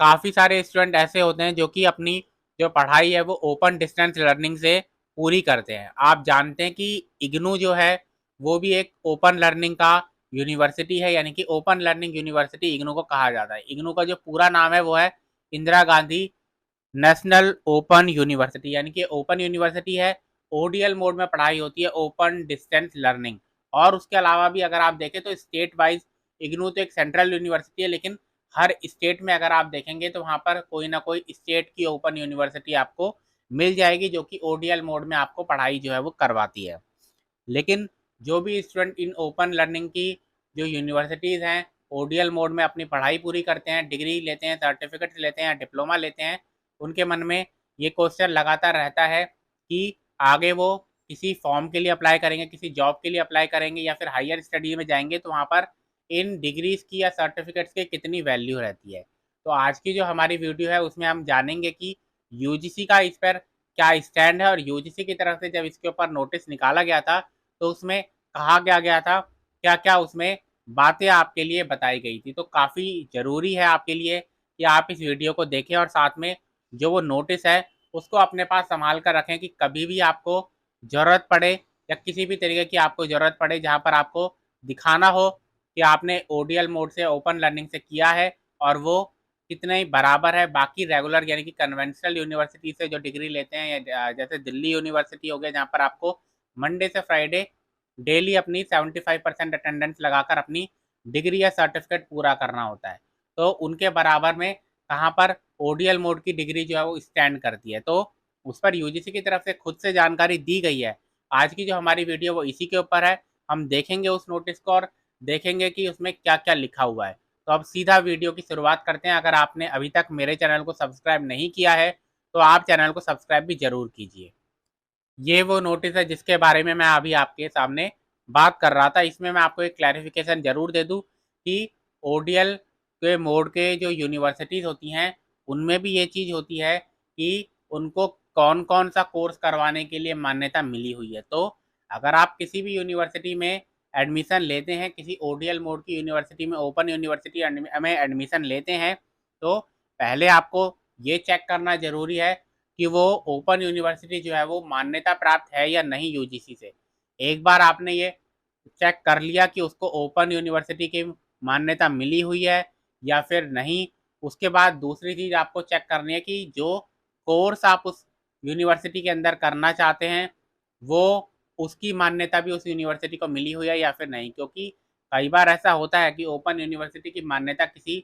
काफ़ी सारे स्टूडेंट ऐसे होते हैं जो कि अपनी जो पढ़ाई है वो ओपन डिस्टेंस लर्निंग से पूरी करते हैं। आप जानते हैं कि इग्नू जो है वो भी एक ओपन लर्निंग का यूनिवर्सिटी है, यानी कि ओपन लर्निंग यूनिवर्सिटी इग्नू को कहा जाता है। इग्नू का जो पूरा नाम है वो है Indira Gandhi national open university, यानी कि ओपन यूनिवर्सिटी है। ओडीएल मोड में पढ़ाई होती है, ओपन डिस्टेंस लर्निंग। और उसके अलावा भी अगर आप देखें तो स्टेट वाइज इग्नू तो एक सेंट्रल यूनिवर्सिटी है, लेकिन हर स्टेट में अगर आप देखेंगे तो वहाँ पर कोई ना कोई स्टेट की ओपन यूनिवर्सिटी आपको मिल जाएगी जो कि ओडीएल मोड में आपको पढ़ाई जो है वो करवाती है। लेकिन जो भी स्टूडेंट इन ओपन लर्निंग की जो यूनिवर्सिटीज़ हैं ओडीएल मोड में अपनी पढ़ाई पूरी करते हैं, डिग्री लेते हैं, सर्टिफिकेट लेते हैं, डिप्लोमा लेते हैं, उनके मन में ये क्वेश्चन लगातार रहता है कि आगे वो किसी फॉर्म के लिए अप्लाई करेंगे, किसी जॉब के लिए अप्लाई करेंगे या फिर हायर स्टडी में जाएंगे तो वहाँ पर इन डिग्रीज की या सर्टिफिकेट्स की कितनी वैल्यू रहती है। तो आज की जो हमारी वीडियो है उसमें हम जानेंगे कि यूजीसी का इस पर क्या स्टैंड है, और यूजीसी की तरफ से जब इसके ऊपर नोटिस निकाला गया था तो उसमें कहा क्या गया था, क्या क्या उसमें बातें आपके लिए बताई गई थी। तो काफ़ी ज़रूरी है आपके लिए कि आप इस वीडियो को देखें और साथ में जो वो नोटिस है उसको अपने पास संभाल कर रखें कि कभी भी आपको ज़रूरत पड़े या किसी भी तरीके की आपको ज़रूरत पड़े जहाँ पर आपको दिखाना हो कि आपने ओडीएल मोड से ओपन लर्निंग से किया है और वो कितने ही बराबर है बाकी रेगुलर यानी कि कन्वेंशनल यूनिवर्सिटी से जो डिग्री लेते हैं, या जैसे दिल्ली यूनिवर्सिटी हो गया जहाँ पर आपको मंडे से फ्राइडे डेली अपनी 75% अटेंडेंस लगाकर अपनी डिग्री या सर्टिफिकेट पूरा करना होता है। तो उनके बराबर में कहाँ पर ओडीएल मोड की डिग्री जो है वो स्टैंड करती है, तो उस पर यूजीसी की तरफ से खुद से जानकारी दी गई है। आज की जो हमारी वीडियो वो इसी के ऊपर है। हम देखेंगे उस नोटिस को और देखेंगे कि उसमें क्या क्या लिखा हुआ है। तो अब सीधा वीडियो की शुरुआत करते हैं। अगर आपने अभी तक मेरे चैनल को सब्सक्राइब नहीं किया है तो आप चैनल को सब्सक्राइब भी ज़रूर कीजिए। ये वो नोटिस है जिसके बारे में मैं अभी आपके सामने बात कर रहा था। इसमें मैं आपको एक क्लैरिफिकेशन ज़रूर दे दूं कि ओडीएल के मोड के जो यूनिवर्सिटीज़ होती हैं उनमें भी ये चीज़ होती है कि उनको कौन कौन सा कोर्स करवाने के लिए मान्यता मिली हुई है। तो अगर आप किसी भी यूनिवर्सिटी में एडमिशन लेते हैं, किसी ओडीएल मोड की यूनिवर्सिटी में, ओपन यूनिवर्सिटी में एडमिशन लेते हैं, तो पहले आपको ये चेक करना ज़रूरी है कि वो ओपन यूनिवर्सिटी जो है वो मान्यता प्राप्त है या नहीं यूजीसी से। एक बार आपने ये चेक कर लिया कि उसको ओपन यूनिवर्सिटी की मान्यता मिली हुई है या फिर नहीं, उसके बाद दूसरी चीज़ आपको चेक करनी है कि जो कोर्स आप उस यूनिवर्सिटी के अंदर करना चाहते हैं वो उसकी मान्यता भी उस यूनिवर्सिटी को मिली हुई है या फिर नहीं। क्योंकि कई बार ऐसा होता है कि ओपन यूनिवर्सिटी की मान्यता किसी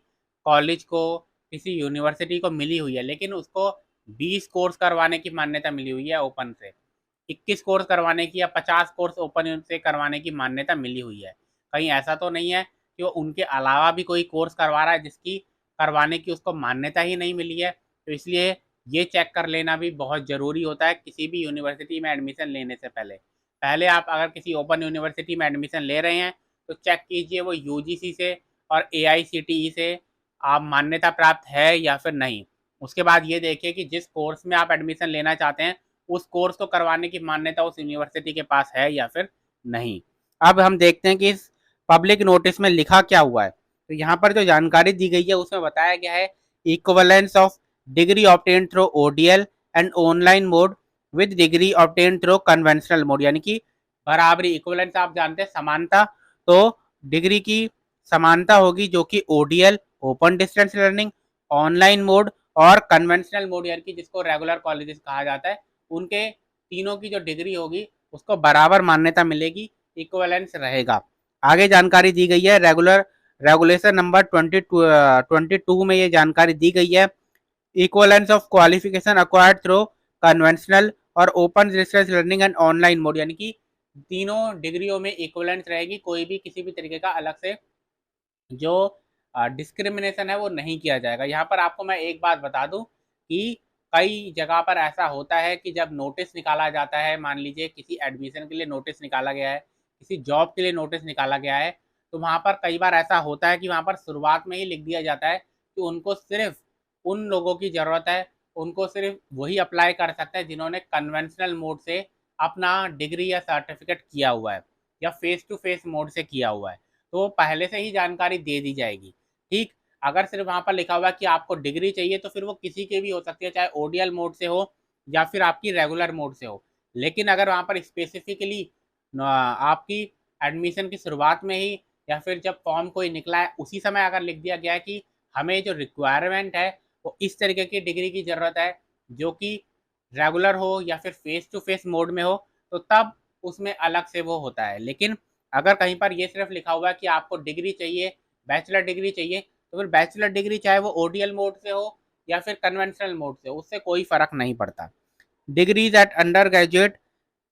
कॉलेज को, किसी यूनिवर्सिटी को मिली हुई है, लेकिन उसको 20 कोर्स करवाने की मान्यता मिली हुई है ओपन से, 21 कोर्स करवाने की या 50 कोर्स ओपन से करवाने की मान्यता मिली हुई है। कहीं ऐसा तो नहीं है कि वो उनके अलावा भी कोई कोर्स करवा रहा है जिसकी करवाने की उसको मान्यता ही नहीं मिली है। तो इसलिए ये चेक कर लेना भी बहुत ज़रूरी होता है किसी भी यूनिवर्सिटी में एडमिशन लेने से पहले। पहले आप अगर किसी ओपन यूनिवर्सिटी में एडमिशन ले रहे हैं तो चेक कीजिए वो यूजीसी से और एआईसीटीई से आप मान्यता प्राप्त है या फिर नहीं। उसके बाद ये देखिए कि जिस कोर्स में आप एडमिशन लेना चाहते हैं उस कोर्स को करवाने की मान्यता उस यूनिवर्सिटी के पास है या फिर नहीं। अब हम देखते हैं कि इस पब्लिक नोटिस में लिखा क्या हुआ है। तो यहाँ पर जो जानकारी दी गई है उसमें बताया गया है equivalence of degree obtain through ODL and online mode with degree obtain through conventional mode, यानी कि बराबरी, इक्विवेलेंस आप जानते हैं समानता, तो डिग्री की समानता होगी जो कि ODL open distance learning, online mode और कन्वेंशनल मोड यानी कि जिसको रेगुलर कॉलेजेस कहा जाता है, उनके तीनों की जो डिग्री होगी उसको बराबर मान्यता मिलेगी, इक्विवेलेंस रहेगा। आगे जानकारी दी गई है रेगुलेशन नंबर 22 में ये जानकारी दी गई है। Equivalence of qualification acquired through conventional और open distance learning and online mode, यानी कि तीनों डिग्रियों में इक्विवेलेंस रहेगी, कोई भी किसी भी तरीके का अलग से जो डिस्क्रिमिनेशन है वो नहीं किया जाएगा। यहाँ पर आपको मैं एक बात बता दूं कि कई जगह पर ऐसा होता है कि जब नोटिस निकाला जाता है, मान लीजिए किसी एडमिशन के लिए नोटिस निकाला गया है, किसी जॉब के लिए नोटिस निकाला गया है, तो वहाँ पर कई बार ऐसा होता है कि वहाँ पर शुरुआत में ही लिख दिया जाता है कि उनको सिर्फ उन लोगों की ज़रूरत है, उनको सिर्फ वही अप्लाई कर सकते हैं जिन्होंने कन्वेंशनल मोड से अपना डिग्री या सर्टिफिकेट किया हुआ है या फेस टू फेस मोड से किया हुआ है। तो पहले से ही जानकारी दे दी जाएगी। ठीक, अगर सिर्फ वहाँ पर लिखा हुआ है कि आपको डिग्री चाहिए तो फिर वो किसी के भी हो सकती है, चाहे ओडीएल मोड से हो या फिर आपकी रेगुलर मोड से हो। लेकिन अगर वहाँ पर स्पेसिफिकली आपकी एडमिशन की शुरुआत में ही या फिर जब फॉर्म कोई निकला है उसी समय अगर लिख दिया गया है कि हमें जो रिक्वायरमेंट है वो इस तरीके की डिग्री की ज़रूरत है जो कि रेगुलर हो या फिर फेस टू फेस मोड में हो, तो तब उसमें अलग से वो होता है। लेकिन अगर कहीं पर ये सिर्फ लिखा हुआ है कि आपको डिग्री चाहिए, बैचलर डिग्री चाहिए, तो फिर बैचलर डिग्री चाहे वो ओडीएल मोड से हो या फिर कन्वेंशनल मोड से, उससे कोई फर्क नहीं पड़ता। Degrees eight under graduate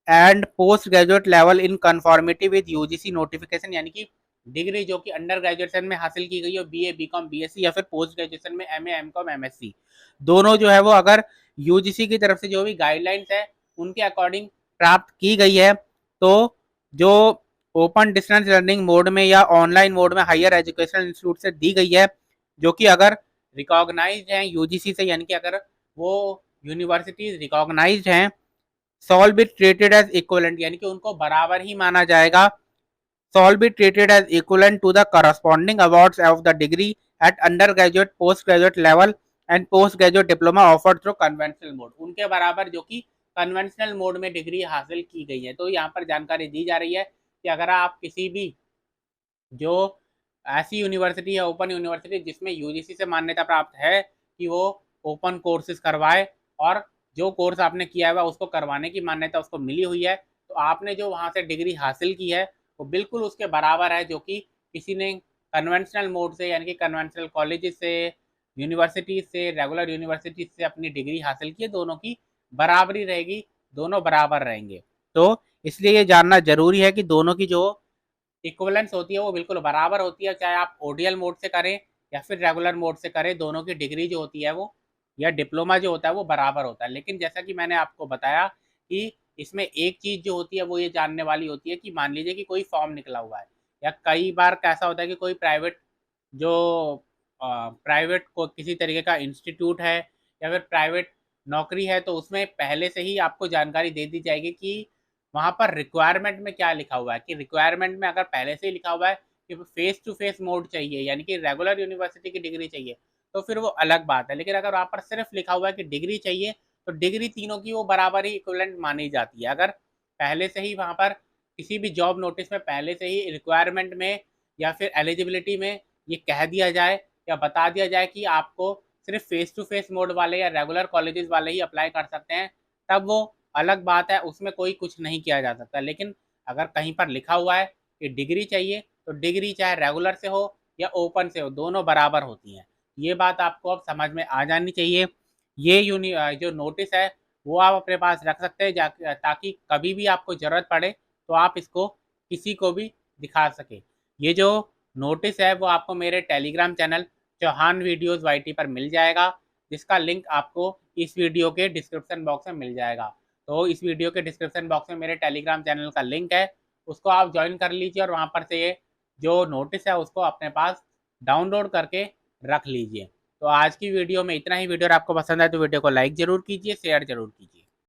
and postgraduate level in conformity with UGC notification, यानी कि डिग्री जो कि अंडर ग्रेजुएशन में हासिल की गई हो, बीए, बीकॉम, बीएससी या फिर पोस्ट ग्रेजुएशन में एमए, एमकॉम, एमएससी, दोनों जो है वो अगर यूजीसी की तरफ से जो भी गाइडलाइंस है उनके अकॉर्डिंग प्राप्त की गई है, तो जो ओपन डिस्टेंस लर्निंग मोड में या ऑनलाइन मोड में हायर एजुकेशन इंस्टीट्यूट से दी गई है, जो कि अगर रिकॉग्नाइज्ड हैं यूजीसी से, यानी कि अगर वो यूनिवर्सिटीज रिकॉग्नाइज्ड हैं, shall be treated as equivalent, यानी कि उनको बराबर ही माना जाएगा, shall be treated as equivalent to the corresponding awards of the degree at undergraduate, postgraduate level and postgraduate diploma offered through conventional mode, उनके बराबर जो कि कन्वेंशनल मोड में डिग्री हासिल की गई है। तो यहाँ पर जानकारी दी जा रही है कि अगर आप किसी भी जो ऐसी यूनिवर्सिटी है, ओपन यूनिवर्सिटी जिसमें यूजीसी से मान्यता प्राप्त है कि वो ओपन कोर्सेज करवाए और जो कोर्स आपने किया है उसको करवाने की मान्यता उसको मिली हुई है, तो आपने जो वहाँ से डिग्री हासिल की है वो बिल्कुल उसके बराबर है जो कि किसी ने कन्वेंशनल मोड से, यानी कि कन्वेंशनल कॉलेज से, यूनिवर्सिटी से, रेगुलर यूनिवर्सिटी से अपनी डिग्री हासिल की है, दोनों की बराबरी रहेगी, दोनों बराबर रहेंगे। तो इसलिए ये जानना जरूरी है कि दोनों की जो इक्वलेंस होती है वो बिल्कुल बराबर होती है, चाहे आप ओडीएल मोड से करें या फिर रेगुलर मोड से करें, दोनों की डिग्री जो होती है वो या डिप्लोमा जो होता है वो बराबर होता है। लेकिन जैसा कि मैंने आपको बताया कि इसमें एक चीज़ जो होती है वो ये जानने वाली होती है कि मान लीजिए कि कोई फॉर्म निकला हुआ है, या कई बार कैसा होता है कि कोई प्राइवेट जो प्राइवेट को किसी तरीके का इंस्टीट्यूट है या फिर प्राइवेट नौकरी है, तो उसमें पहले से ही आपको जानकारी दे दी जाएगी कि वहाँ पर रिक्वायरमेंट में क्या लिखा हुआ है, कि रिक्वायरमेंट में अगर पहले से ही लिखा हुआ है कि फेस टू फेस मोड चाहिए, यानी कि रेगुलर यूनिवर्सिटी की डिग्री चाहिए, तो फिर वो अलग बात है। लेकिन अगर वहाँ पर सिर्फ लिखा हुआ है कि डिग्री चाहिए, तो डिग्री तीनों की वो बराबर ही इक्विवेलेंट मानी जाती है। अगर पहले से ही वहाँ पर किसी भी जॉब नोटिस में पहले से ही रिक्वायरमेंट में या फिर एलिजिबिलिटी में ये कह दिया जाए या बता दिया जाए कि आपको सिर्फ फेस टू फेस मोड वाले या रेगुलर कॉलेजेस वाले ही अप्लाई कर सकते हैं, तब वो अलग बात है, उसमें कोई कुछ नहीं किया जा सकता। लेकिन अगर कहीं पर लिखा हुआ है कि डिग्री चाहिए, तो डिग्री चाहे रेगुलर से हो या ओपन से हो, दोनों बराबर होती हैं। ये बात आपको अब समझ में आ जानी चाहिए। ये जो नोटिस है वो आप अपने पास रख सकते हैं ताकि कभी भी आपको ज़रूरत पड़े तो आप इसको किसी को भी दिखा सके। ये जो नोटिस है वो आपको मेरे Telegram channel Chauhan videos YT पर मिल जाएगा, जिसका लिंक आपको इस वीडियो के डिस्क्रिप्शन बॉक्स में मिल जाएगा। तो इस वीडियो के डिस्क्रिप्शन बॉक्स में मेरे टेलीग्राम चैनल का लिंक है, उसको आप ज्वाइन कर लीजिए और वहाँ पर से ये जो नोटिस है उसको अपने पास डाउनलोड करके रख लीजिए। तो आज की वीडियो में इतना ही। वीडियो आपको पसंद आए तो वीडियो को लाइक ज़रूर कीजिए, शेयर ज़रूर कीजिए।